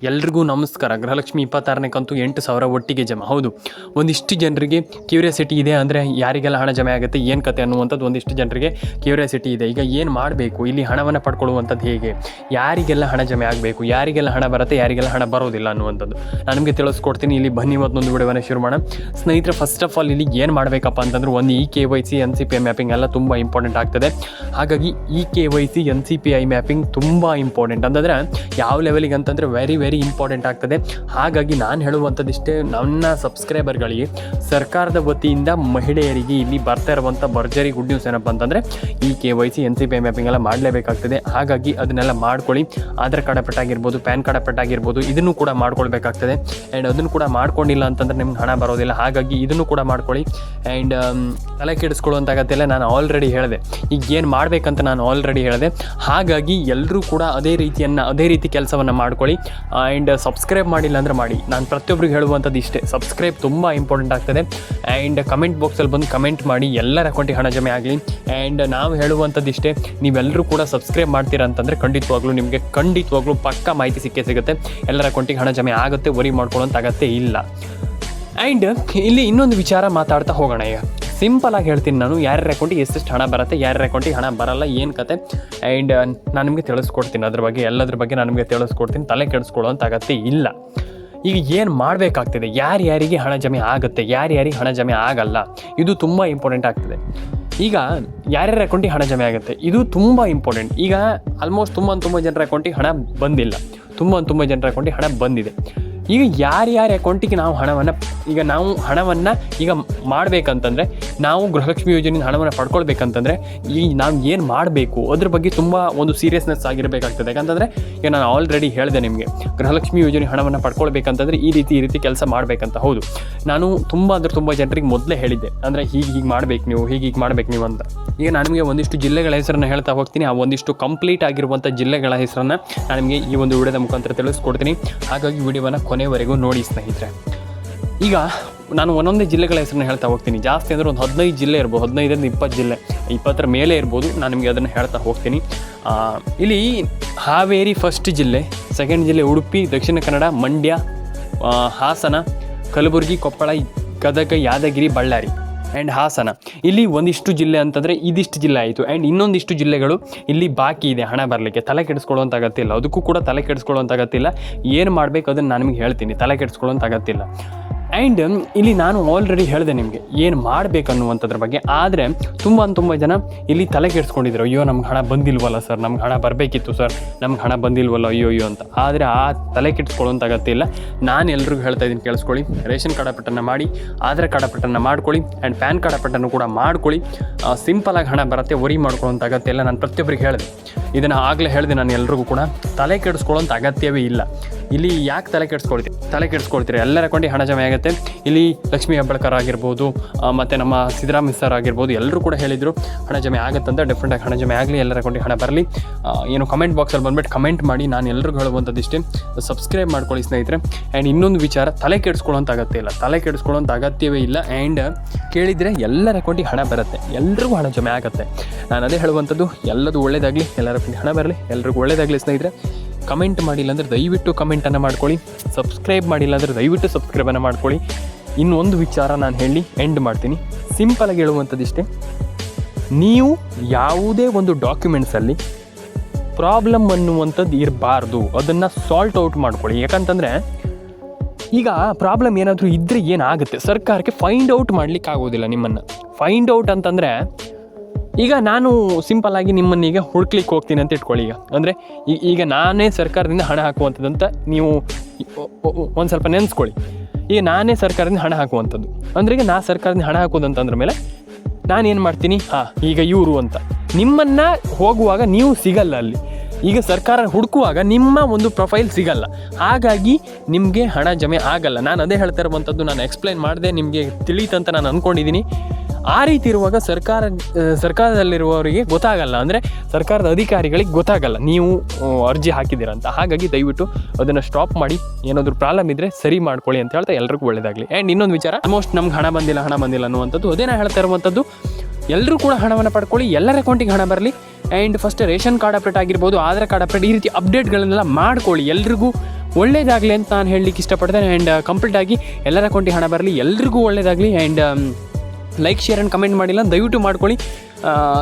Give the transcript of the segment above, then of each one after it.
ಎಲ್ರಿಗೂ ನಮಸ್ಕಾರ. ಗೃಹಲಕ್ಷ್ಮಿ 26ನೇ ಕಂತು 8,000 ಒಟ್ಟಿಗೆ ಜಮಾ. ಹೌದು, ಒಂದಿಷ್ಟು ಜನರಿಗೆ ಕ್ಯೂರಿಯಾಸಿಟಿ ಇದೆ, ಅಂದರೆ ಯಾರಿಗೆಲ್ಲ ಹಣ ಜಮೆ ಆಗುತ್ತೆ, ಏನು ಕತೆ ಅನ್ನುವಂಥದ್ದು ಒಂದಿಷ್ಟು ಜನರಿಗೆ ಕ್ಯೂರಿಯಾಸಿಟಿ ಇದೆ. ಈಗ ಏನು ಮಾಡಬೇಕು, ಇಲ್ಲಿ ಹಣವನ್ನು ಪಡ್ಕೊಳ್ಳುವಂಥದ್ದು ಹೇಗೆ, ಯಾರಿಗೆಲ್ಲ ಹಣ ಜಮೆ ಆಗಬೇಕು, ಯಾರಿಗೆಲ್ಲ ಹಣ ಬರುತ್ತೆ, ಯಾರಿಗೆಲ್ಲ ಹಣ ಬರೋದಿಲ್ಲ ಅನ್ನುವಂಥದ್ದು ನಾನು ನಿಮಗೆ ತಿಳಿಸ್ಕೊಡ್ತೀನಿ. ಇಲ್ಲಿ ಬನ್ನಿ ಇವತ್ತೊಂದು ವಿಡಿಯೋವನ್ನು ಶುರು ಮಾಡೋಣ ಸ್ನೇಹಿತರೆ. ಫಸ್ಟ್ ಆಫ್ ಆಲ್ ಇಲ್ಲಿ ಏನು ಮಾಡಬೇಕಪ್ಪ ಅಂತಂದ್ರೆ, ಒಂದು KYC NCPI ಮ್ಯಾಪಿಂಗ್ ಎಲ್ಲ ತುಂಬ ಇಂಪಾರ್ಟೆಂಟ್ ಆಗ್ತದೆ. ಹಾಗಾಗಿ KYC NCPI ಮ್ಯಾಪಿಂಗ್ ತುಂಬ ಇಂಪಾರ್ಟೆಂಟ್ ಅಂತಂದರೆ ಯಾವ ಲೆವೆಲಿಗೆ ಅಂತಂದರೆ ವೆರಿ ಇಂಪಾರ್ಟೆಂಟ್ ಆಗ್ತದೆ. ಹಾಗಾಗಿ ನಾನು ಹೇಳುವಂಥದ್ದಿಷ್ಟೇ, ನನ್ನ ಸಬ್ಸ್ಕ್ರೈಬರ್ಗಳಿಗೆ ಸರ್ಕಾರದ ವತಿಯಿಂದ ಮಹಿಳೆಯರಿಗೆ ಇಲ್ಲಿ ಬರ್ತಾ ಇರುವಂಥ ಭರ್ಜರಿ ಗುಡ್ ನ್ಯೂಸ್ ಏನಪ್ಪ ಅಂತಂದರೆ KYC NCPI ಮ್ಯಾಪಿಂಗ್ ಎಲ್ಲ ಮಾಡಲೇಬೇಕಾಗ್ತದೆ. ಹಾಗಾಗಿ ಅದನ್ನೆಲ್ಲ ಮಾಡ್ಕೊಳ್ಳಿ. ಆಧಾರ್ ಕಾರ್ಡ್ ಅಪ್ಡೇಟ್ ಆಗಿರ್ಬೋದು, ಪ್ಯಾನ್ ಕಾರ್ಡ್ ಅಪ್ಡೇಟ್ ಆಗಿರ್ಬೋದು, ಇದನ್ನು ಕೂಡ ಮಾಡ್ಕೊಳ್ಬೇಕಾಗ್ತದೆ. ಆ್ಯಂಡ್ ಅದನ್ನು ಕೂಡ ಮಾಡ್ಕೊಂಡಿಲ್ಲ ಅಂತಂದರೆ ನಿಮ್ಗೆ ಹಣ ಬರೋದಿಲ್ಲ. ಹಾಗಾಗಿ ಇದನ್ನು ಕೂಡ ಮಾಡ್ಕೊಳ್ಳಿ. ಆ್ಯಂಡ್ ತಲೆ ಕೆಡಿಸ್ಕೊಳ್ಳುವಂತಾಗತ್ತಿಲ್ಲ. ನಾನು ಆಲ್ರೆಡಿ ಹೇಳಿದೆ, ಈಗ ಏನು ಮಾಡಬೇಕಂತ ನಾನು ಆಲ್ರೆಡಿ ಹೇಳಿದೆ. ಹಾಗಾಗಿ ಎಲ್ಲರೂ ಕೂಡ ಅದೇ ರೀತಿ ಕೆಲಸವನ್ನು ಮಾಡ್ಕೊಳ್ಳಿ. ಆ್ಯಂಡ್ ಸಬ್ಸ್ಕ್ರೈಬ್ ಮಾಡಿಲ್ಲ ಅಂದರೆ ಮಾಡಿ. ನಾನು ಪ್ರತಿಯೊಬ್ಬರಿಗೆ ಹೇಳುವಂಥದ್ದು ಇಷ್ಟೇ, ಸಬ್ಸ್ಕ್ರೈಬ್ ತುಂಬ ಇಂಪಾರ್ಟೆಂಟ್ ಆಗ್ತದೆ. ಆ್ಯಂಡ್ ಕಮೆಂಟ್ ಬಾಕ್ಸಲ್ಲಿ ಬಂದು ಕಮೆಂಟ್ ಮಾಡಿ, ಎಲ್ಲರ ಅಕೌಂಟಿಗೆ ಹಣ ಜಮೆ ಆಗಲಿ. ಆ್ಯಂಡ್ ನಾವು ಹೇಳುವಂಥದ್ದು ಇಷ್ಟೇ, ನೀವೆಲ್ಲರೂ ಕೂಡ ಸಬ್ಸ್ಕ್ರೈಬ್ ಮಾಡ್ತೀರಾ ಅಂತಂದರೆ ಖಂಡಿತವಾಗ್ಲೂ ಪಕ್ಕಾ ಮಾಹಿತಿ ಸಿಗುತ್ತೆ. ಎಲ್ಲರ ಅಕೌಂಟಿಗೆ ಹಣ ಜಮೆ ಆಗುತ್ತೆ, ವರಿ ಮಾಡ್ಕೊಳ್ಳೋಂಥ ಅಗತ್ಯ ಇಲ್ಲ. ಆ್ಯಂಡ್ ಇಲ್ಲಿ ಇನ್ನೊಂದು ವಿಚಾರ ಮಾತಾಡ್ತಾ ಹೋಗೋಣ. ಈಗ ಸಿಂಪಲ್ ಆಗಿ ಹೇಳ್ತೀನಿ ನಾನು, ಯಾರ್ಯಾರ ಅಕೌಂಟಿಗೆ ಎಷ್ಟೆಷ್ಟು ಹಣ ಬರುತ್ತೆ, ಯಾರ್ಯಾರ ಅಕೌಂಟಿಗೆ ಹಣ ಬರಲ್ಲ, ಏನು ಕತೆ. ಆ್ಯಂಡ್ ನಾನು ನಿಮಗೆ ತಿಳಿಸ್ಕೊಡ್ತೀನಿ, ಎಲ್ಲದ್ರ ಬಗ್ಗೆ ನಾನು ನಿಮಗೆ ತಿಳಿಸ್ಕೊಡ್ತೀನಿ. ತಲೆ ಕೆಡಿಸ್ಕೊಳ್ಳೋಂಥ ಅಗತ್ಯ ಇಲ್ಲ. ಈಗ ಏನು ಮಾಡಬೇಕಾಗ್ತದೆ, ಯಾರ್ಯಾರಿಗೆ ಹಣ ಜಮೆ ಆಗುತ್ತೆ, ಯಾರ್ಯಾರಿಗೆ ಹಣ ಜಮೆ ಆಗಲ್ಲ, ಇದು ತುಂಬ ಇಂಪಾರ್ಟೆಂಟ್ ಆಗ್ತದೆ. ಈಗ ಯಾರ್ಯಾರ ಅಕೌಂಟಿಗೆ ಹಣ ಜಮೆ ಆಗುತ್ತೆ, ಇದು ತುಂಬ ಇಂಪಾರ್ಟೆಂಟ್. ಈಗ ಆಲ್ಮೋಸ್ಟ್ ತುಂಬ ಜನರ ಅಕೌಂಟಿಗೆ ಹಣ ಬಂದಿಲ್ಲ, ತುಂಬ ಜನರ ಅಕೌಂಟಿಗೆ ಹಣ ಬಂದಿದೆ. ಈಗ ಯಾರ್ಯಾರ ಅಕೌಂಟಿಗೆ ನಾವು ಹಣವನ್ನು ಈಗ ಮಾಡಬೇಕಂತಂದರೆ, ನಾವು ಗೃಹಲಕ್ಷ್ಮಿ ಯೋಜನೆಯಿಂದ ಹಣವನ್ನು ಪಡ್ಕೊಳ್ಬೇಕಂತಂದರೆ ನಾವು ಏನು ಮಾಡಬೇಕು ಅದ್ರ ಬಗ್ಗೆ ತುಂಬ ಒಂದು ಸೀರಿಯಸ್ನೆಸ್ ಆಗಿರಬೇಕಾಗ್ತದೆ. ಯಾಕಂತಂದರೆ ಈಗ ನಾನು ಆಲ್ರೆಡಿ ಹೇಳಿದೆ ನಿಮಗೆ, ಗೃಹಲಕ್ಷ್ಮಿ ಯೋಜನೆ ಹಣವನ್ನು ಪಡ್ಕೊಳ್ಬೇಕಂತಂದರೆ ಈ ರೀತಿ ಕೆಲಸ ಮಾಡಬೇಕಂತ. ಹೌದು, ನಾನು ತುಂಬ ಜನರಿಗೆ ಮೊದಲೇ ಹೇಳಿದ್ದೆ, ಅಂದರೆ ಹೀಗೆ ಮಾಡಬೇಕು ನೀವು ಅಂತ. ಈಗ ನಾನು ನಿಮಗೆ ಒಂದಿಷ್ಟು ಜಿಲ್ಲೆಗಳ ಹೆಸರನ್ನು ಹೇಳ್ತಾ ಹೋಗ್ತೀನಿ. ಆ ಒಂದಿಷ್ಟು ಕಂಪ್ಲೀಟ್ ಆಗಿರುವಂಥ ಜಿಲ್ಲೆಗಳ ಹೆಸರನ್ನು ನಾನು ನಿಮಗೆ ಈ ಒಂದು ವಿಡಿಯೋದ ಮುಖಾಂತರ ತಿಳಿಸ್ಕೊಡ್ತೀನಿ. ಹಾಗಾಗಿ ವಿಡಿಯೋವನ್ನು ಕೊನೆವರೆಗೂ ನೋಡಿ ಸ್ನೇಹಿತರೆ. ಈಗ ನಾನು ಒಂದೊಂದೇ ಜಿಲ್ಲೆಗಳ ಹೆಸರನ್ನ ಹೇಳ್ತಾ ಹೋಗ್ತೀನಿ. ಜಾಸ್ತಿ ಅಂದರೆ ಒಂದು 15 ಜಿಲ್ಲೆ ಇರ್ಬೋದು, 15ರಿಂದ 20 ಜಿಲ್ಲೆ, 20ರ ಮೇಲೆ ಇರ್ಬೋದು. ನಾನು ನಿಮಗೆ ಅದನ್ನು ಹೇಳ್ತಾ ಹೋಗ್ತೀನಿ. ಇಲ್ಲಿ ಹಾವೇರಿ ಫಸ್ಟ್ ಜಿಲ್ಲೆ, ಸೆಕೆಂಡ್ ಜಿಲ್ಲೆ ಉಡುಪಿ, ದಕ್ಷಿಣ ಕನ್ನಡ, ಮಂಡ್ಯ, ಹಾಸನ, ಕಲಬುರಗಿ, ಕೊಪ್ಪಳ, ಗದಗ, ಯಾದಗಿರಿ, ಬಳ್ಳಾರಿ ಆ್ಯಂಡ್ ಹಾಸನ. ಇಲ್ಲಿ ಒಂದಿಷ್ಟು ಜಿಲ್ಲೆ ಅಂತಂದರೆ ಇದಿಷ್ಟು ಜಿಲ್ಲೆ ಆಯಿತು. ಆ್ಯಂಡ್ ಇನ್ನೊಂದಿಷ್ಟು ಜಿಲ್ಲೆಗಳು ಇಲ್ಲಿ ಬಾಕಿ ಇದೆ ಹಣ ಬರಲಿಕ್ಕೆ. ತಲೆ ಕೆಡಿಸ್ಕೊಳ್ಳೋಂಥ ಅಗತ್ಯ ಇಲ್ಲ, ಅದಕ್ಕೂ ಕೂಡ ತಲೆ ಕೆಡಿಸ್ಕೊಳ್ಳೋಂಥ ಅಗತ್ಯ ಇಲ್ಲ. ಏನು ಮಾಡಬೇಕು ಅದನ್ನು ನಾನು ನಿಮಗೆ ಹೇಳ್ತೀನಿ, ತಲೆ ಕೆಡಿಸ್ಕೊಳ್ಳೋಂಥ ಅಗತ್ಯ ಇಲ್ಲ. ಆ್ಯಂಡ್ ಇಲ್ಲಿ ನಾನು ಆಲ್ರೆಡಿ ಹೇಳಿದೆ ನಿಮಗೆ ಏನು ಮಾಡಬೇಕನ್ನುವಂಥದ್ರ ಬಗ್ಗೆ. ಆದರೆ ತುಂಬ ಜನ ಇಲ್ಲಿ ತಲೆ ಕೆಡಿಸ್ಕೊಂಡಿದ್ರು, ಅಯ್ಯೋ ನಮ್ಗೆ ಹಣ ಬಂದಿಲ್ವಲ್ಲ ಸರ್, ನಮ್ಗೆ ಹಣ ಬರಬೇಕಿತ್ತು ಸರ್, ನಮ್ಗೆ ಹಣ ಬಂದಿಲ್ವಲ್ಲ ಅಯ್ಯೋ ಅಂತ. ಆದರೆ ಆ ತಲೆ ಕೆಡಿಸ್ಕೊಳ್ಳೋಂಥ ಅಗತ್ಯ ಇಲ್ಲ. ನಾನು ಎಲ್ರಿಗೂ ಹೇಳ್ತಾ ಇದ್ದೀನಿ, ಕೇಳಿಸ್ಕೊಳ್ಳಿ. ರೇಷನ್ ಕಾರ್ಡ್ ಅಪ್ಡೇಟನ್ನು ಮಾಡಿ, ಆಧಾರ್ ಕಾರ್ಡ್ ಅಪ್ಡೇಟನ್ನು ಮಾಡ್ಕೊಳ್ಳಿ, ಆ್ಯಂಡ್ ಪ್ಯಾನ್ ಕಾರ್ಡ್ ಅಪ್ಡೇಟನ್ನು ಕೂಡ ಮಾಡ್ಕೊಳ್ಳಿ. ಸಿಂಪಲಾಗಿ ಹಣ ಬರುತ್ತೆ, ವರಿ ಮಾಡ್ಕೊಳ್ಳೋಂಥ ಅಗತ್ಯ ಇಲ್ಲ. ನಾನು ಪ್ರತಿಯೊಬ್ಬರಿಗೆ ಹೇಳಿದೆ, ಇದನ್ನು ಆಗಲೇ ಹೇಳಿದೆ ನಾನು ಎಲ್ರಿಗೂ ಕೂಡ. ತಲೆ ಕೆಡಿಸ್ಕೊಳ್ಳೋಂಥ ಅಗತ್ಯವೇ ಇಲ್ಲ. ಇಲ್ಲಿ ಯಾಕೆ ತಲೆ ಕೆಡಿಸ್ಕೊಳ್ತೀರಿ, ಎಲ್ಲರ ಅಕೌಂಟಿಗೆ ಹಣ ಜಮೆ ಆಗುತ್ತೆ. ಇಲ್ಲಿ ಲಕ್ಷ್ಮೀ ಹೆಬ್ಬಾಳ್ಕರ್ ಆಗಿರ್ಬೋದು, ಮತ್ತು ನಮ್ಮ ಸಿದ್ದರಾಮಯ್ಯ ಸರ್ ಆಗಿರ್ಬೋದು, ಎಲ್ಲರೂ ಕೂಡ ಹೇಳಿದರು ಹಣ ಜಮೆ ಆಗುತ್ತಂತ. ಡೆಫಿನೆಟಾಗಿ ಹಣ ಜಮೆ ಆಗಲಿ, ಎಲ್ಲರ ಅಕೌಂಟಿಗೆ ಹಣ ಬರಲಿ. ಏನು ಕಮೆಂಟ್ ಬಾಕ್ಸಲ್ಲಿ ಬಂದುಬಿಟ್ಟು ಕಮೆಂಟ್ ಮಾಡಿ. ನಾನು ಎಲ್ರಿಗೂ ಹೇಳುವಂಥದ್ದು ಇಷ್ಟೇ, ಸಬ್ಸ್ಕ್ರೈಬ್ ಮಾಡ್ಕೊಳ್ಳಿ ಸ್ನೇಹಿತರೆ. ಆ್ಯಂಡ್ ಇನ್ನೊಂದು ವಿಚಾರ, ತಲೆ ಕೆಡಿಸ್ಕೊಳ್ಳೋಂಥ ಅಗತ್ಯವೇ ಇಲ್ಲ. ಆ್ಯಂಡ್ ಕೇಳಿದರೆ ಎಲ್ಲರ ಅಕೌಂಟಿಗೆ ಹಣ ಬರುತ್ತೆ, ಎಲ್ರಿಗೂ ಹಣ ಜಮೆ ಆಗುತ್ತೆ. ನಾನು ಅದೇ ಹೇಳುವಂಥದ್ದು, ಎಲ್ಲದು ಒಳ್ಳೇದಾಗಲಿ, ಎಲ್ಲರ ಅಕೌಂಟಿಗೆ ಹಣ ಬರಲಿ, ಎಲ್ರಿಗೂ ಒಳ್ಳೇದಾಗಲಿ ಸ್ನೇಹಿತರೆ. ಕಮೆಂಟ್ ಮಾಡಿಲ್ಲ ಅಂದರೆ ದಯವಿಟ್ಟು ಕಮೆಂಟನ್ನು ಮಾಡ್ಕೊಳ್ಳಿ. ಸಬ್ಸ್ಕ್ರೈಬ್ ಮಾಡಿಲ್ಲ ಅಂದರೆ ದಯವಿಟ್ಟು ಸಬ್ಸ್ಕ್ರೈಬನ್ನು ಮಾಡ್ಕೊಳ್ಳಿ. ಇನ್ನೊಂದು ವಿಚಾರ ನಾನು ಹೇಳಿ ಎಂಡ್ ಮಾಡ್ತೀನಿ. ಸಿಂಪಲಾಗಿ ಹೇಳುವಂಥದ್ದು ಇಷ್ಟೇ, ನೀವು ಯಾವುದೇ ಒಂದು ಡಾಕ್ಯುಮೆಂಟ್ಸಲ್ಲಿ ಪ್ರಾಬ್ಲಮ್ ಅನ್ನುವಂಥದ್ದು ಇರಬಾರ್ದು, ಅದನ್ನು ಸಾಲ್ಟ್ ಔಟ್ ಮಾಡ್ಕೊಳ್ಳಿ. ಯಾಕಂತಂದರೆ ಈಗ ಪ್ರಾಬ್ಲಮ್ ಏನಾದರೂ ಇದ್ದರೆ ಏನಾಗುತ್ತೆ, ಸರ್ಕಾರಕ್ಕೆ ಫೈಂಡ್ ಔಟ್ ಮಾಡಲಿಕ್ಕೆ ಆಗೋದಿಲ್ಲ ನಿಮ್ಮನ್ನು. ಫೈಂಡ್ ಔಟ್ ಅಂತಂದರೆ, ಈಗ ನಾನು ಸಿಂಪಲ್ಲಾಗಿ ನಿಮ್ಮನ್ನೀಗ ಹುಡ್ಕ್ಲಿಕ್ಕೆ ಹೋಗ್ತೀನಿ ಅಂತ ಇಟ್ಕೊಳ್ಳಿ. ಈಗ ನಾನೇ ಸರ್ಕಾರದಿಂದ ಹಣ ಹಾಕುವಂಥದ್ದಂತ ನೀವು ಒಂದು ಸ್ವಲ್ಪ ನೆನೆಸ್ಕೊಳ್ಳಿ. ಈಗ ನಾನೇ ಸರ್ಕಾರದಿಂದ ಹಣ ಹಾಕುವಂಥದ್ದು ಅಂದರೆ, ಈಗ ನಾ ಸರ್ಕಾರದಿಂದ ಹಣ ಹಾಕೋದಂತಂದ್ರ ಮೇಲೆ ನಾನೇನು ಮಾಡ್ತೀನಿ, ಈಗ ಇವರು ಅಂತ ನಿಮ್ಮನ್ನು ಹೋಗುವಾಗ ನೀವು ಸಿಗಲ್ಲ ಅಲ್ಲಿ. ಈಗ ಸರ್ಕಾರ ಹುಡುಕುವಾಗ ನಿಮ್ಮ ಒಂದು ಪ್ರೊಫೈಲ್ ಸಿಗಲ್ಲ. ಹಾಗಾಗಿ ನಿಮಗೆ ಹಣ ಜಮೆ ಆಗಲ್ಲ. ನಾನು ಅದೇ ಹೇಳ್ತಾ ಇರುವಂಥದ್ದು, ನಾನು ಎಕ್ಸ್ಪ್ಲೈನ್ ಮಾಡಿದೆ, ನಿಮಗೆ ತಿಳಿಯುತ್ತಂತ ನಾನು ಅಂದ್ಕೊಂಡಿದ್ದೀನಿ. ಆ ರೀತಿ ಇರುವಾಗ ಸರ್ಕಾರದಲ್ಲಿರುವವರಿಗೆ ಗೊತ್ತಾಗಲ್ಲ, ಅಂದರೆ ಸರ್ಕಾರದ ಅಧಿಕಾರಿಗಳಿಗೆ ಗೊತ್ತಾಗಲ್ಲ ನೀವು ಅರ್ಜಿ ಹಾಕಿದ್ದೀರಂತ. ಹಾಗಾಗಿ ದಯವಿಟ್ಟು ಅದನ್ನು ಸ್ಟಾಪ್ ಮಾಡಿ, ಏನಾದರೂ ಪ್ರಾಬ್ಲಮ್ ಇದ್ದರೆ ಸರಿ ಮಾಡ್ಕೊಳ್ಳಿ ಅಂತ ಹೇಳ್ತಾ ಎಲ್ರಿಗೂ ಒಳ್ಳೆಯದಾಗಲಿ. ಆ್ಯಂಡ್ ಇನ್ನೊಂದು ವಿಚಾರ, ಆಲ್ಮೋಸ್ಟ್ ನಮ್ಗೆ ಹಣ ಬಂದಿಲ್ಲ ಅನ್ನುವಂಥದ್ದು ಅದೇ ನಾನು ಹೇಳ್ತಾ ಇರುವಂಥದ್ದು. ಎಲ್ಲರೂ ಕೂಡ ಹಣವನ್ನು ಪಡ್ಕೊಳ್ಳಿ, ಎಲ್ಲರ ಅಕೌಂಟಿಗೆ ಹಣ ಬರಲಿ. And first ration card update ಆಗಿರ್ಬೋದು, ಆಧಾರ್ ಕಾರ್ಡ್ ಅಪ್ಡೇಟ್, ಈ ರೀತಿ ಅಪ್ಡೇಟ್ಗಳನ್ನೆಲ್ಲ ಮಾಡ್ಕೊಳ್ಳಿ. ಎಲ್ರಿಗೂ ಒಳ್ಳೇದಾಗಲಿ ಅಂತ ನಾನು ಹೇಳಲಿಕ್ಕೆ ಇಷ್ಟಪಡ್ತೇನೆ. ಆ್ಯಂಡ್ ಕಂಪ್ಲೀಟಾಗಿ ಎಲ್ಲರ ಅಕೌಂಟಿಗೆ ಹಣ ಬರಲಿ, ಎಲ್ರಿಗೂ ಒಳ್ಳೇದಾಗಲಿ. And like share and comment ಮಾಡಿಲ್ಲ ದಯವಿಟ್ಟು ಮಾಡ್ಕೊಳ್ಳಿ.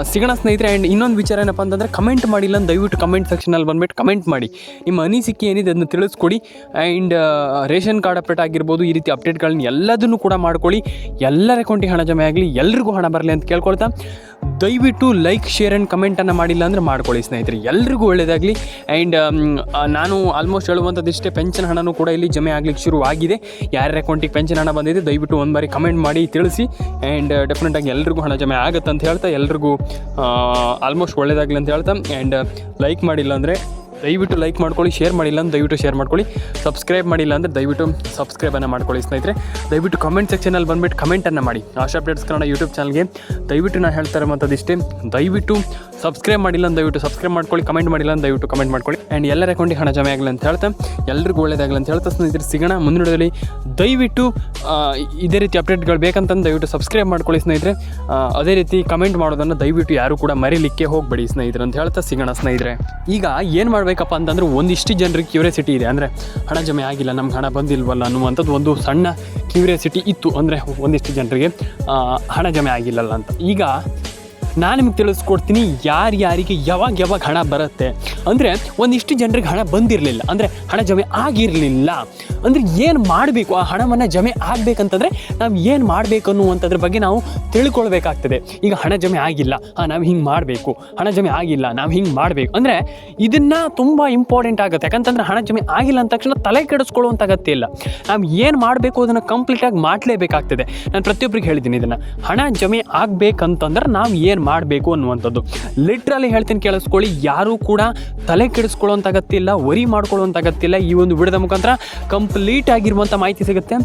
ಸಿಗೋಣ ಸ್ನೇಹಿತರೆ. ಆ್ಯಂಡ್ ಇನ್ನೊಂದು ವಿಚಾರ ಏನಪ್ಪ ಅಂತಂದರೆ, ಕಮೆಂಟ್ ಮಾಡಿಲ್ಲ ದಯವಿಟ್ಟು ಕಮೆಂಟ್ ಸೆಕ್ಷನಲ್ಲಿ ಬಂದುಬಿಟ್ಟು ಕಮೆಂಟ್ ಮಾಡಿ, ನಿಮ್ಮ ಅನಿಸಿಕೆ ಏನಿದೆ ಅದನ್ನು ತಿಳಿಸ್ಕೊಡಿ. ಆ್ಯಂಡ್ ರೇಷನ್ ಕಾರ್ಡ್ ಅಪ್ಡೇಟ್ ಆಗಿರ್ಬೋದು, ಈ ರೀತಿ ಅಪ್ಡೇಟ್ಗಳನ್ನ ಎಲ್ಲದನ್ನು ಕೂಡ ಮಾಡ್ಕೊಳ್ಳಿ. ಎಲ್ಲರ ಅಕೌಂಟಿಗೆ ಹಣ ಜಮೆ ಆಗಲಿ, ಎಲ್ರಿಗೂ ಹಣ ಬರಲಿ ಅಂತ ಕೇಳ್ಕೊಳ್ತಾ, ದಯವಿಟ್ಟು ಲೈಕ್ ಶೇರ್ ಆ್ಯಂಡ್ ಕಮೆಂಟನ್ನು ಮಾಡಿಲ್ಲ ಅಂದರೆ ಮಾಡ್ಕೊಳ್ಳಿ ಸ್ನೇಹಿತರೆ, ಎಲ್ರಿಗೂ ಒಳ್ಳೆಯದಾಗಲಿ. ಆ್ಯಂಡ್ ನಾನು ಆಲ್ಮೋಸ್ಟ್ ಹೇಳುವಂಥದ್ದಿಷ್ಟೇ, ಪೆನ್ಷನ್ ಹಣನೂ ಕೂಡ ಇಲ್ಲಿ ಜಮೆ ಆಗಲಿಕ್ಕೆ ಶುರು ಆಗಿದೆ. ಯಾರ್ಯಾರ ಅಕೌಂಟಿಗೆ ಪೆನ್ಷನ್ ಹಣ ಬಂದಿದೆ ದಯವಿಟ್ಟು ಒಂದು ಬಾರಿ ಕಮೆಂಟ್ ಮಾಡಿ ತಿಳಿಸಿ. ಆ್ಯಂಡ್ ಡೆಫಿನೆಟಾಗಿ ಎಲ್ರಿಗೂ ಹಣ ಜಮೆ ಆಗುತ್ತೆ ಅಂತ ಹೇಳ್ತಾ, ಎಲ್ರಿಗೂ ಆಲ್ಮೋಸ್ಟ್ ಒಳ್ಳೆಯದಾಗಲಿ ಅಂತ ಹೇಳ್ತಾ, ಆ್ಯಂಡ್ ಲೈಕ್ ಮಾಡಿಲ್ಲ ಅಂದರೆ ದಯವಿಟ್ಟು ಲೈಕ್ ಮಾಡ್ಕೊಳ್ಳಿ, ಶೇರ್ ಮಾಡಿಲ್ಲ ಅಂದರೆ ದಯವಿಟ್ಟು ಶೇರ್ ಮಾಡ್ಕೊಳ್ಳಿ, ಸಬ್ಸ್ಕ್ರೈಬ್ ಮಾಡಿಲ್ಲ ಅಂದರೆ ದಯವಿಟ್ಟು ಸಬ್ಸ್ಕ್ರೈಬನ್ನು ಮಾಡ್ಕೊಳ್ಳಿ ಸ್ನೇಹಿತರೆ. ದಯವಿಟ್ಟು ಕಮೆಂಟ್ ಸೆಕ್ಷನಲ್ಲಿ ಬಂದುಬಿಟ್ಟು ಕಮೆಂಟನ್ನು ಮಾಡಿ. ಆಶಾ ಅಪ್ಡೇಟ್ಸ್ ಕನ್ನಡ ಯೂಟ್ಯೂಬ್ ಚಾನಲ್ಗೆ ದಯವಿಟ್ಟು ನಾನು ಹೇಳ್ತಾ ಇರೋವಂಥದ್ದಿಷ್ಟೇ, ದಯವಿಟ್ಟು ಸಬ್ಸ್ಕ್ರೈಬ್ ಮಾಡಿಲ್ಲ ಅಂತ ದಯವಿಟ್ಟು ಸಬ್ಸ್ಕ್ರೈಬ್ ಮಾಡ್ಕೊಳ್ಳಿ, ಕಮೆಂಟ್ ಮಾಡಿಲ್ಲ ಅಂತ ದಯವಿಟ್ಟು ಕಮೆಂಟ್ ಮಾಡ್ಕೊಳ್ಳಿ. ಆ್ಯಂಡ್ ಎಲ್ಲರ ಅಕೌಂಟಿಗೆ ಹಣ ಜಮೆ ಆಗಲಿ ಅಂತ ಹೇಳ್ತಾ, ಎಲ್ರಿಗೂ ಒಳ್ಳೆಯದಾಗಲಿ ಅಂತ ಹೇಳ್ತಾ ಸ್ನೇಹಿತರೆ, ಸಿಗೋಣ ಮುಂದಿನ ವಿಡಿಯೋದಲ್ಲಿ. ದಯವಿಟ್ಟು ಇದೇ ರೀತಿ ಅಪ್ಡೇಟ್ಗಳು ಬೇಕಂತಂದು ದಯವಿಟ್ಟು ಸಬ್ಸ್ಕ್ರೈಬ್ ಮಾಡ್ಕೊಳ್ಳಿ ಸ್ನೇಹಿತರೆ. ಅದೇ ರೀತಿ ಕಮೆಂಟ್ ಮಾಡೋದನ್ನು ದಯವಿಟ್ಟು ಯಾರು ಕೂಡ ಮರಿಲಿಕ್ಕೆ ಹೋಗಬೇಡಿ ಸ್ನೇಹಿತರೆ ಅಂತ ಹೇಳ್ತಾ, ಸಿಗೋಣ ಸ್ನೇಹಿತರೆ. ಈಗ ಏನು ಮಾಡಬೇಕಪ್ಪ ಅಂತಂದರೆ, ಒಂದಿಷ್ಟು ಜನರಿಗೆ ಕ್ಯೂರಿಯಾಸಿಟಿ ಇದೆ, ಅಂದರೆ ಹಣ ಜಮೆ ಆಗಿಲ್ಲ, ನಮ್ಗೆ ಹಣ ಬಂದಿಲ್ವಲ್ಲ ಅನ್ನುವಂಥದ್ದು ಒಂದು ಸಣ್ಣ ಕ್ಯೂರಿಯಾಸಿಟಿ ಇತ್ತು. ಅಂದರೆ ಒಂದಿಷ್ಟು ಜನರಿಗೆ ಹಣ ಜಮೆ ಆಗಿಲ್ಲಲ್ಲ ಅಂತ. ಈಗ ನಾನು ನಿಮ್ಗೆ ತಿಳಿಸ್ಕೊಡ್ತೀನಿ ಯಾರಿಗೆ ಯಾವಾಗ ಹಣ ಬರುತ್ತೆ. ಅಂದರೆ ಒಂದಿಷ್ಟು ಜನರಿಗೆ ಹಣ ಬಂದಿರಲಿಲ್ಲ, ಅಂದರೆ ಹಣ ಜಮೆ ಆಗಿರಲಿಲ್ಲ ಅಂದರೆ ಏನು ಮಾಡಬೇಕು, ಆ ಹಣವನ್ನು ಜಮೆ ಆಗಬೇಕಂತಂದರೆ ನಾವು ಏನು ಮಾಡಬೇಕು ಅನ್ನುವಂಥದ್ರ ಬಗ್ಗೆ ನಾವು ತಿಳ್ಕೊಳ್ಬೇಕಾಗ್ತದೆ. ಈಗ ಹಣ ಜಮೆ ಆಗಿಲ್ಲ, ನಾವು ಹಿಂಗೆ ಮಾಡಬೇಕು, ಹಣ ಜಮೆ ಆಗಿಲ್ಲ ನಾವು ಹಿಂಗೆ ಮಾಡಬೇಕು ಅಂದರೆ ಇದನ್ನು ತುಂಬ ಇಂಪಾರ್ಟೆಂಟ್ ಆಗುತ್ತೆ. ಯಾಕಂತಂದರೆ ಹಣ ಜಮೆ ಆಗಿಲ್ಲ ಅಂದ ತಕ್ಷಣ ತಲೆ ಕೆಡಿಸ್ಕೊಳ್ಳುವಂಥ ಅಗತ್ಯ ಇಲ್ಲ. ನಾವು ಏನು ಮಾಡಬೇಕು ಅದನ್ನು ಕಂಪ್ಲೀಟಾಗಿ ಮಾಡಲೇಬೇಕಾಗ್ತದೆ. ನಾನು ಪ್ರತಿಯೊಬ್ಬರಿಗೆ ಹೇಳಿದ್ದೀನಿ ಇದನ್ನು, ಹಣ ಜಮೆ ಆಗಬೇಕಂತಂದ್ರೆ ನಾವು ಏನು ಮಾಡಬೇಕು ಅನ್ನುವಂಥದ್ದು. ಲಿಟ್ರಲಿ ಹೇಳ್ತೀನಿ ಕೇಳಿಸ್ಕೊಳ್ಳಿ, ಯಾರೂ ಕೂಡ ತಲೆ ಕೆಡಿಸ್ಕೊಳ್ಳುವಂಥ ಅಗತ್ಯ ಇಲ್ಲ, ವರಿ ಮಾಡ್ಕೊಳ್ಳುವಂಥ ಅಗತ್ಯ ಇಲ್ಲ. ಈ ಒಂದು ವಿಡಿಯೋದ ಮುಖಾಂತರ ಕಂಪ್ಲೀಟ್ ಆಗಿರುವಂಥ ಮಾಹಿತಿ ಸಿಗುತ್ತೆ.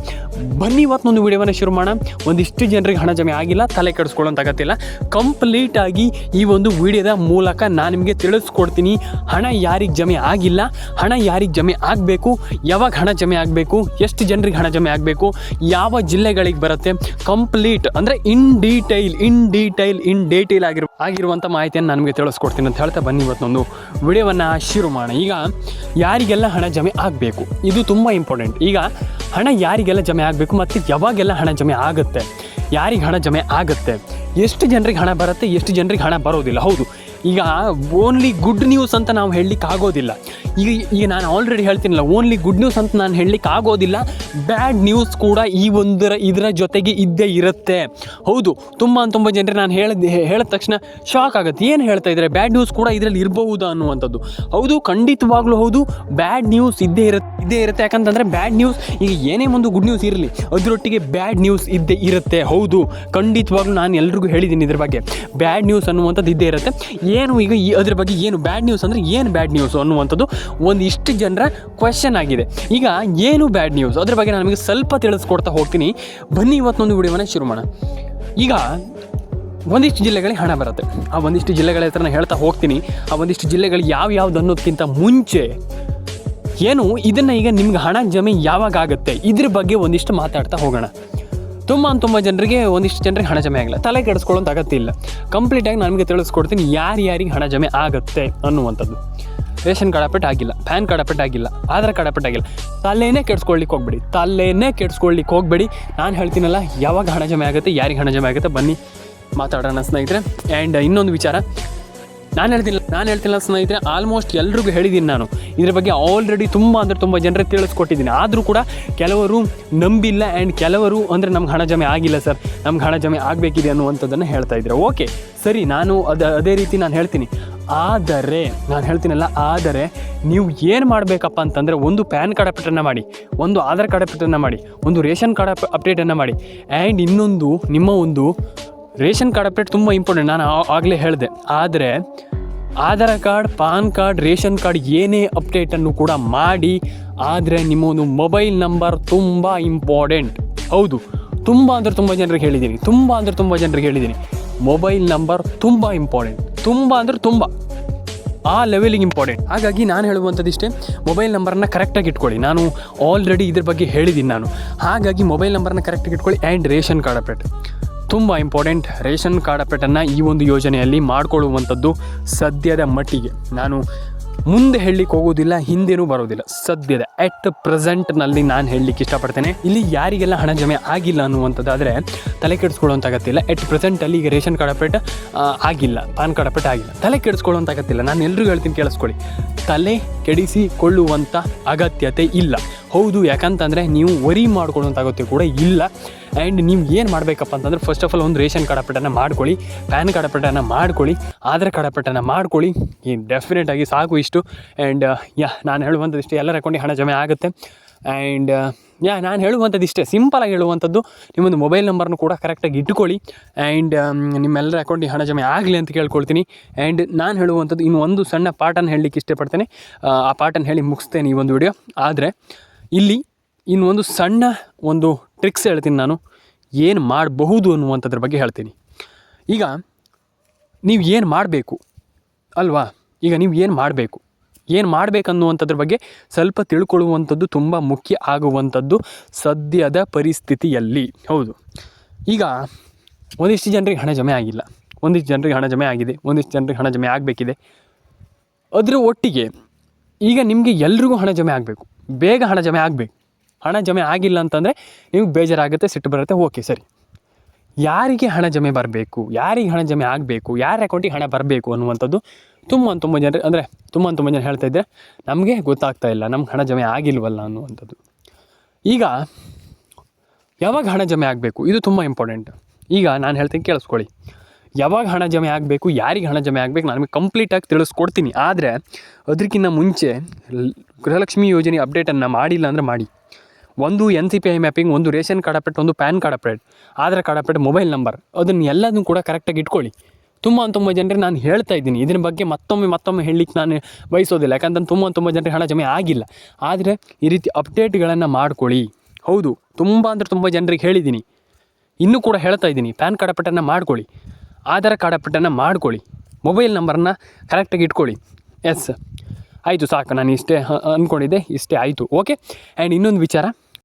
ಬನ್ನಿ ಇವತ್ತೊಂದು ವಿಡಿಯೋವನ್ನು ಶುರು ಮಾಡೋಣ. ಒಂದಿಷ್ಟು ಜನರಿಗೆ ಹಣ ಜಮೆ ಆಗಿಲ್ಲ, ತಲೆ ಕೆಡಿಸ್ಕೊಳ್ಳುವಂಥ ಅಗತ್ಯ ಇಲ್ಲ. ಕಂಪ್ಲೀಟಾಗಿ ಈ ಒಂದು ವಿಡಿಯೋದ ಮೂಲಕ ನಾನು ನಿಮಗೆ ತಿಳಿಸ್ಕೊಡ್ತೀನಿ, ಹಣ ಯಾರಿಗೆ ಜಮೆ ಆಗಿಲ್ಲ, ಹಣ ಯಾರಿಗೆ ಜಮೆ ಆಗಬೇಕು, ಯಾವಾಗ ಹಣ ಜಮೆ ಆಗಬೇಕು, ಎಷ್ಟು ಜನರಿಗೆ ಹಣ ಜಮೆ ಆಗಬೇಕು, ಯಾವ ಜಿಲ್ಲೆಗಳಿಗೆ ಬರುತ್ತೆ, ಕಂಪ್ಲೀಟ್ ಅಂದರೆ ಇನ್ ಡೀಟೇಲ್ ಆಗಿರುವಂಥ ಮಾಹಿತಿಯನ್ನು ನಾನು ನಿಮಗೆ ತಿಳಿಸ್ಕೊಡ್ತೀನಿ ಅಂತ ಹೇಳ್ತಾ, ಬನ್ನಿ ಇವತ್ತೊಂದು ವಿಡಿಯೋವನ್ನು ಶುರು ಮಾಡೋಣ. ಈಗ ಯಾರಿಗೆಲ್ಲ ಹಣ ಜಮೆ ಆಗಬೇಕು ಇದು ತುಂಬ ಇಂಪಾರ್ಟೆಂಟ್. ಈಗ ಹಣ ಯಾರಿಗೆಲ್ಲ ಜಮೆ ಆಗಬೇಕು ಮತ್ತು ಯಾವಾಗೆಲ್ಲ ಹಣ ಜಮೆ ಆಗುತ್ತೆ, ಯಾರಿಗೆ ಹಣ ಜಮೆ ಆಗುತ್ತೆ, ಎಷ್ಟು ಜನರಿಗೆ ಹಣ ಬರುತ್ತೆ, ಎಷ್ಟು ಜನರಿಗೆ ಹಣ ಬರೋದಿಲ್ಲ. ಹೌದು, ಈಗ ಓನ್ಲಿ ಗುಡ್ ನ್ಯೂಸ್ ಅಂತ ನಾವು ಹೇಳಲಿಕ್ಕೆ ಆಗೋದಿಲ್ಲ. ಈಗ ನಾನು ಆಲ್ರೆಡಿ ಹೇಳ್ತೀನಲ್ಲ, ಓನ್ಲಿ ಗುಡ್ ನ್ಯೂಸ್ ಅಂತ ನಾನು ಹೇಳಲಿಕ್ಕೆ ಆಗೋದಿಲ್ಲ. ಬ್ಯಾಡ್ ನ್ಯೂಸ್ ಕೂಡ ಇದರ ಜೊತೆಗೆ ಇದ್ದೇ ಇರುತ್ತೆ. ಹೌದು, ತುಂಬ ಜನರಿಗೆ ನಾನು ಹೇಳಿದ ತಕ್ಷಣ ಶಾಕ್ ಆಗುತ್ತೆ, ಏನು ಹೇಳ್ತಾ ಇದ್ದಾರೆ, ಬ್ಯಾಡ್ ನ್ಯೂಸ್ ಕೂಡ ಇದರಲ್ಲಿ ಇರಬಹುದಾ ಅನ್ನುವಂಥದ್ದು. ಹೌದು, ಖಂಡಿತವಾಗ್ಲೂ ಹೌದು, ಬ್ಯಾಡ್ ನ್ಯೂಸ್ ಇದ್ದೇ ಇರುತ್ತೆ. ಯಾಕಂತಂದರೆ ಬ್ಯಾಡ್ ನ್ಯೂಸ್, ಈಗ ಏನೇ ಒಂದು ಗುಡ್ ನ್ಯೂಸ್ ಇರಲಿ ಅದರೊಟ್ಟಿಗೆ ಬ್ಯಾಡ್ ನ್ಯೂಸ್ ಇದ್ದೇ ಇರುತ್ತೆ. ಹೌದು, ಖಂಡಿತವಾಗ್ಲೂ ನಾನು ಎಲ್ರಿಗೂ ಹೇಳಿದ್ದೀನಿ ಇದ್ರ ಬಗ್ಗೆ, ಬ್ಯಾಡ್ ನ್ಯೂಸ್ ಅನ್ನುವಂಥದ್ದು ಇದ್ದೇ ಇರುತ್ತೆ. ಏನು ಈಗ ಅದ್ರ ಬಗ್ಗೆ ಏನು ಬ್ಯಾಡ್ ನ್ಯೂಸ್ ಅಂದರೆ ಏನು ಬ್ಯಾಡ್ ನ್ಯೂಸ್ ಅನ್ನುವಂಥದ್ದು ಒಂದಿಷ್ಟು ಜನರ ಕ್ವೆಶ್ಚನ್ ಆಗಿದೆ. ಈಗ ಏನು ಬ್ಯಾಡ್ ನ್ಯೂಸ್ ಅದ್ರ ಬಗ್ಗೆ ನಾನು ನಿಮಗೆ ಸ್ವಲ್ಪ ತಿಳಿಸ್ಕೊಡ್ತಾ ಹೋಗ್ತೀನಿ. ಬನ್ನಿ ಇವತ್ತೊಂದು ವಿಡಿಯೋವನ್ನು ಶುರು ಮಾಡೋಣ. ಈಗ ಒಂದಿಷ್ಟು ಜಿಲ್ಲೆಗಳಿಗೆ ಹಣ ಬರುತ್ತೆ, ಆ ಒಂದಿಷ್ಟು ಜಿಲ್ಲೆಗಳ ಹೆಸರನ್ನ ಹೇಳ್ತಾ ಹೋಗ್ತೀನಿ. ಆ ಒಂದಿಷ್ಟು ಜಿಲ್ಲೆಗಳು ಯಾವ್ಯಾವ್ದು ಅನ್ನೋದಕ್ಕಿಂತ ಮುಂಚೆ ಏನು ಇದನ್ನು ಈಗ ನಿಮ್ಗೆ ಹಣ ಜಮೆ ಯಾವಾಗ ಆಗುತ್ತೆ ಇದ್ರ ಬಗ್ಗೆ ಒಂದಿಷ್ಟು ಮಾತಾಡ್ತಾ ಹೋಗೋಣ. ತುಂಬ ಜನರಿಗೆ ಒಂದಿಷ್ಟು ಜನರಿಗೆ ಹಣ ಜಮೆ ಆಗಲ್ಲ, ತಲೆ ಕೆಡಿಸ್ಕೊಳ್ಳೋಂಥ ಅಗತ್ಯ ಇಲ್ಲ. ಕಂಪ್ಲೀಟಾಗಿ ನನಗೆ ತಿಳಿಸ್ಕೊಡ್ತೀನಿ ಯಾರಿಗೆ ಹಣ ಜಮೆ ಆಗುತ್ತೆ ಅನ್ನುವಂಥದ್ದು. ರೇಷನ್ ಕಾರ್ಡ್ ಅಪ್ಡೇಟ್ ಆಗಿಲ್ಲ, ಪ್ಯಾನ್ ಕಾರ್ಡ್ ಅಪ್ಡೇಟ್ ಆಗಿಲ್ಲ, ಆಧಾರ್ ಕಾರ್ಡ್ ಅಪ್ಡೇಟ್ ಆಗಿಲ್ಲ, ತಲೆನೇ ಕೆಡಿಸ್ಕೊಳ್ಳಿಕ್ಕೆ ಹೋಗಬೇಡಿ. ನಾನು ಹೇಳ್ತೀನಲ್ಲ ಯಾವಾಗ ಹಣ ಜಮೆ ಆಗುತ್ತೆ, ಯಾರಿಗೆ ಹಣ ಜಮೆ ಆಗುತ್ತೆ, ಬನ್ನಿ ಮಾತಾಡೋಣ ಸ್ನೇಹಿತರೆ. ಆ್ಯಂಡ್ ಇನ್ನೊಂದು ವಿಚಾರ ನಾನು ಹೇಳ್ತಿಲ್ಲ ಸ್ನೇಹಿತರೆ, ಆಲ್ಮೋಸ್ಟ್ ಎಲ್ರಿಗೂ ಹೇಳಿದ್ದೀನಿ ನಾನು ಇದ್ರ ಬಗ್ಗೆ ಆಲ್ರೆಡಿ ತುಂಬ ಜನರಿಗೆ ತಿಳಿಸ್ಕೊಟ್ಟಿದ್ದೀನಿ. ಆದರೂ ಕೂಡ ಕೆಲವರು ನಂಬಿಲ್ಲ. ಆ್ಯಂಡ್ ಕೆಲವರು ಅಂದರೆ ನಮ್ಗೆ ಹಣ ಜಮೆ ಆಗಿಲ್ಲ ಸರ್, ನಮ್ಗೆ ಹಣ ಜಮೆ ಆಗಬೇಕಿದೆ ಅನ್ನುವಂಥದ್ದನ್ನು ಹೇಳ್ತಾ ಇದ್ದಾರೆ. ಓಕೆ ಸರಿ, ನಾನು ಅದೇ ರೀತಿ ನಾನು ಹೇಳ್ತೀನಿ. ಆದರೆ ನೀವು ಏನು ಮಾಡಬೇಕಪ್ಪ ಅಂತಂದರೆ, ಒಂದು ಪ್ಯಾನ್ ಕಾರ್ಡ್ ಅಪ್ಡೇಟನ್ನು ಮಾಡಿ, ಒಂದು ಆಧಾರ್ ಕಾರ್ಡ್ ಅಪ್ಡೇಟನ್ನು ಮಾಡಿ, ಒಂದು ರೇಷನ್ ಕಾರ್ಡ್ ಅಪ್ಡೇಟನ್ನು ಮಾಡಿ. ಆ್ಯಂಡ್ ಇನ್ನೊಂದು ನಿಮ್ಮ ಒಂದು ರೇಷನ್ ಕಾರ್ಡ್ ಅಪ್ಡೇಟ್ ತುಂಬ ಇಂಪಾರ್ಟೆಂಟ್, ನಾನು ಆಗಲೇ ಹೇಳಿದೆ. ಆದರೆ Aadhaar card, PAN card, ration card ಏನೇ ಅಪ್ಡೇಟನ್ನು ಕೂಡ ಮಾಡಿ. ಆದರೆ ನಿಮ್ಮ ಒಂದು ಮೊಬೈಲ್ ನಂಬರ್ ತುಂಬ ಇಂಪಾರ್ಟೆಂಟ್. ಹೌದು, ತುಂಬ ಜನರಿಗೆ ಹೇಳಿದ್ದೀನಿ, ಮೊಬೈಲ್ ನಂಬರ್ ತುಂಬ ಇಂಪಾರ್ಟೆಂಟ್, ತುಂಬ ಆ ಲೆವೆಲಿಗೆ ಇಂಪಾರ್ಟೆಂಟ್. ಹಾಗಾಗಿ ನಾನು ಹೇಳುವಂಥದ್ದಿಷ್ಟೇ, ಮೊಬೈಲ್ ನಂಬರನ್ನ ಕರೆಕ್ಟಾಗಿ ಇಟ್ಕೊಳ್ಳಿ. ನಾನು ಆಲ್ರೆಡಿ ಇದ್ರ ಬಗ್ಗೆ ಹೇಳಿದ್ದೀನಿ ನಾನು. ಹಾಗಾಗಿ ಮೊಬೈಲ್ ನಂಬರನ್ನ ಕರೆಕ್ಟಾಗಿ ಇಟ್ಕೊಳ್ಳಿ. ಆ್ಯಂಡ್ ರೇಷನ್ ಕಾರ್ಡ್ ಅಪ್ಡೇಟ್ ತುಂಬ ಇಂಪಾರ್ಟೆಂಟ್. ರೇಷನ್ ಕಾರ್ಡ್ ಅಪ್ಡೇಟನ್ನು ಈ ಒಂದು ಯೋಜನೆಯಲ್ಲಿ ಮಾಡಿಕೊಳ್ಳುವಂಥದ್ದು ಸದ್ಯದ ಮಟ್ಟಿಗೆ ನಾನು ಮುಂದೆ ಹೇಳಲಿಕ್ಕೆ ಹೋಗೋದಿಲ್ಲ, ಹಿಂದೆನೂ ಬರೋದಿಲ್ಲ. ಸದ್ಯದ ಎಟ್ ಪ್ರೆಸೆಂಟ್ನಲ್ಲಿ ನಾನು ಹೇಳಲಿಕ್ಕೆ ಇಷ್ಟಪಡ್ತೇನೆ. ಇಲ್ಲಿ ಯಾರಿಗೆಲ್ಲ ಹಣ ಜಮೆ ಆಗಿಲ್ಲ ಅನ್ನುವಂಥದ್ದಾದರೆ ತಲೆ ಕೆಡಿಸ್ಕೊಳ್ಳೋಂಥ ಅಗತ್ಯ. ಎಟ್ ಪ್ರೆಸೆಂಟಲ್ಲಿ ಈಗ ರೇಷನ್ ಕಾರ್ಡ್ ಅಪ್ಡೇಟ್ ಆಗಿಲ್ಲ, ಪಾನ್ ಕಾರ್ಡ್ ಅಪ್ಡೇಟ್ ಆಗಿಲ್ಲ, ತಲೆ ಕೆಡಿಸ್ಕೊಳ್ಳೋಂಥ ಅಗತ್ಯ. ನಾನು ಎಲ್ರಿಗೂ ಹೇಳ್ತೀನಿ, ಕೇಳಿಸ್ಕೊಳ್ಳಿ, ತಲೆ ಕೆಡಿಸಿಕೊಳ್ಳುವಂಥ ಅಗತ್ಯತೆ ಇಲ್ಲ. ಹೌದು, ಯಾಕಂತಂದರೆ ನೀವು ವರಿ ಮಾಡ್ಕೊಳ್ಳುವಂಥ ಅಗತ್ಯ ಕೂಡ ಇಲ್ಲ. ಆ್ಯಂಡ್ ನೀವು ಏನು ಮಾಡಬೇಕಪ್ಪ ಅಂತಂದರೆ, ಫಸ್ಟ್ ಆಫ್ ಆಲ್ ಒಂದು ರೇಷನ್ ಕಾರ್ಡ್ ಅಪ್ಡೇಟನ್ನು ಮಾಡ್ಕೊಳ್ಳಿ, ಪ್ಯಾನ್ ಕಾರ್ಡ್ ಅಪ್ಡೇಟನ್ನು ಮಾಡ್ಕೊಳ್ಳಿ, ಆಧಾರ್ ಕಾರ್ಡ್ ಅಪ್ಡೇಟನ್ನು ಮಾಡ್ಕೊಳ್ಳಿ. ಡೆಫಿನೆಟಾಗಿ ಸಾಕು ಇಷ್ಟು. ಆ್ಯಂಡ್ ನಾನು ಹೇಳುವಂಥದ್ದು ಇಷ್ಟೇ, ಎಲ್ಲರ ಅಕೌಂಟಿಗೆ ಹಣ ಜಮೆ ಆಗುತ್ತೆ. ಆ್ಯಂಡ್ ನಾನು ಹೇಳುವಂಥದ್ದು ಇಷ್ಟೇ, ಸಿಂಪಲಾಗಿ ಹೇಳುವಂಥದ್ದು, ನಿಮ್ಮೊಂದು ಮೊಬೈಲ್ ನಂಬರ್ನು ಕೂಡ ಕರೆಕ್ಟಾಗಿ ಇಟ್ಕೊಳ್ಳಿ. ಆ್ಯಂಡ್ ನಿಮ್ಮೆಲ್ಲರ ಅಕೌಂಟಿಗೆ ಹಣ ಜಮೆ ಆಗಲಿ ಅಂತ ಕೇಳ್ಕೊಳ್ತೀನಿ. ಆ್ಯಂಡ್ ನಾನು ಹೇಳುವಂಥದ್ದು ಇನ್ನು ಒಂದು ಸಣ್ಣ ಪಾಠನ ಹೇಳಲಿಕ್ಕೆ ಇಷ್ಟಪಡ್ತೇನೆ. ಆ ಪಾಠನ ಹೇಳಿ ಮುಗಿಸ್ತೇನೆ ಈ ಒಂದು ವಿಡಿಯೋ. ಆದರೆ ಇಲ್ಲಿ ಇನ್ನು ಒಂದು ಸಣ್ಣ ಒಂದು ಟ್ರಿಕ್ಸ್ ಹೇಳ್ತೀನಿ, ನಾನು ಏನು ಮಾಡಬಹುದು ಅನ್ನುವಂಥದ್ರ ಬಗ್ಗೆ ಹೇಳ್ತೀನಿ. ಈಗ ನೀವು ಏನು ಮಾಡಬೇಕು ಅಲ್ವಾ, ಈಗ ನೀವು ಏನು ಮಾಡಬೇಕನ್ನುವಂಥದ್ರ ಬಗ್ಗೆ ಸ್ವಲ್ಪ ತಿಳ್ಕೊಳ್ಳುವಂಥದ್ದು ತುಂಬ ಮುಖ್ಯ ಆಗುವಂಥದ್ದು ಸದ್ಯದ ಪರಿಸ್ಥಿತಿಯಲ್ಲಿ. ಹೌದು, ಈಗ ಒಂದಿಷ್ಟು ಜನರಿಗೆ ಹಣ ಜಮೆ ಆಗಿಲ್ಲ, ಒಂದಿಷ್ಟು ಜನರಿಗೆ ಹಣ ಜಮೆ ಆಗಿದೆ, ಒಂದಿಷ್ಟು ಜನರಿಗೆ ಹಣ ಜಮೆ ಆಗಬೇಕಿದೆ. ಅದರ ಒಟ್ಟಿಗೆ ಈಗ ನಿಮಗೆ ಎಲ್ರಿಗೂ ಹಣ ಜಮೆ ಆಗಬೇಕು, ಬೇಗ ಹಣ ಜಮೆ ಆಗಬೇಕು. ಹಣ ಜಮೆ ಆಗಿಲ್ಲ ಅಂತಂದರೆ ನಿಮ್ಗೆ ಬೇಜಾರಾಗುತ್ತೆ, ಸಿಟ್ಟು ಬರುತ್ತೆ. ಓಕೆ, ಸರಿ, ಯಾರಿಗೆ ಹಣ ಜಮೆ ಬರಬೇಕು, ಯಾರಿಗೆ ಹಣ ಜಮೆ ಆಗಬೇಕು, ಯಾರ ಅಕೌಂಟಿಗೆ ಹಣ ಬರಬೇಕು ಅನ್ನುವಂಥದ್ದು ತುಂಬ ಜನರು, ಅಂದರೆ ತುಂಬ ಜನ ಹೇಳ್ತಾ ಇದ್ದರೆ ನಮಗೆ ಗೊತ್ತಾಗ್ತಾ ಇಲ್ಲ, ನಮ್ಗೆ ಹಣ ಜಮೆ ಆಗಿಲ್ವಲ್ಲ ಅನ್ನುವಂಥದ್ದು. ಈಗ ಯಾವಾಗ ಹಣ ಜಮೆ ಆಗಬೇಕು, ಇದು ತುಂಬ ಇಂಪಾರ್ಟೆಂಟ್. ಈಗ ನಾನು ಹೇಳ್ತೀನಿ, ಕೇಳಿಸ್ಕೊಳ್ಳಿ. ಯಾವಾಗ ಹಣ ಜಮೆ ಆಗಬೇಕು, ಯಾರಿಗೆ ಹಣ ಜಮೆ ಆಗಬೇಕು, ನಾನು ನಿಮಗೆ ಕಂಪ್ಲೀಟಾಗಿ ತಿಳಿಸ್ಕೊಡ್ತೀನಿ. ಆದರೆ ಅದಕ್ಕಿಂತ ಮುಂಚೆ ಗೃಹಲಕ್ಷ್ಮಿ ಯೋಜನೆ ಅಪ್ಡೇಟನ್ನು ಮಾಡಿಲ್ಲ ಅಂದರೆ ಮಾಡಿ. ಒಂದು NCPI ಮ್ಯಾಪಿಂಗ್, ಒಂದು ರೇಷನ್ ಕಾರ್ಡ್ ಅಪ್ಡೇಟ್, ಒಂದು PAN card update, Aadhaar card update, mobile number, ಅದನ್ನು ಎಲ್ಲದನ್ನು ಕೂಡ ಕರೆಕ್ಟಾಗಿ ಇಟ್ಕೊಳ್ಳಿ. ತುಂಬ ಜನರಿಗೆ ನಾನು ಹೇಳ್ತಾ ಇದ್ದೀನಿ, ಇದರ ಬಗ್ಗೆ ಮತ್ತೊಮ್ಮೆ ಹೇಳಲಿಕ್ಕೆ ನಾನು ಬಯಸೋದಿಲ್ಲ. ಯಾಕಂತಂದ್ರೆ ತುಂಬ ಜನರಿಗೆ ಹಣ ಜಮೆ ಆಗಿಲ್ಲ. ಆದರೆ ಈ ರೀತಿ ಅಪ್ಡೇಟ್ಗಳನ್ನು ಮಾಡ್ಕೊಳ್ಳಿ. ಹೌದು, ತುಂಬ ಜನರಿಗೆ ಹೇಳಿದ್ದೀನಿ, ಇನ್ನೂ ಕೂಡ ಹೇಳ್ತಾ ಇದ್ದೀನಿ. ಪ್ಯಾನ್ ಕಾರ್ಡ್ ಅಪ್ಡೇಟನ್ನು ಮಾಡ್ಕೊಳ್ಳಿ, ಆಧಾರ್ ಕಾರ್ಡ್ ಅಪ್ಡೇಟನ್ನು ಮಾಡ್ಕೊಳ್ಳಿ, ಮೊಬೈಲ್ ನಂಬರನ್ನ ಕರೆಕ್ಟಾಗಿ ಇಟ್ಕೊಳ್ಳಿ. ಎಸ್, ಆಯಿತು, ಸಾಕು, ನಾನು ಇಷ್ಟೇ ಅಂದ್ಕೊಂಡಿದ್ದೆ, ಇಷ್ಟೇ ಆಯಿತು. ಓಕೆ. ಆ್ಯಂಡ್ ಇನ್ನೊಂದು ವಿಚಾರ,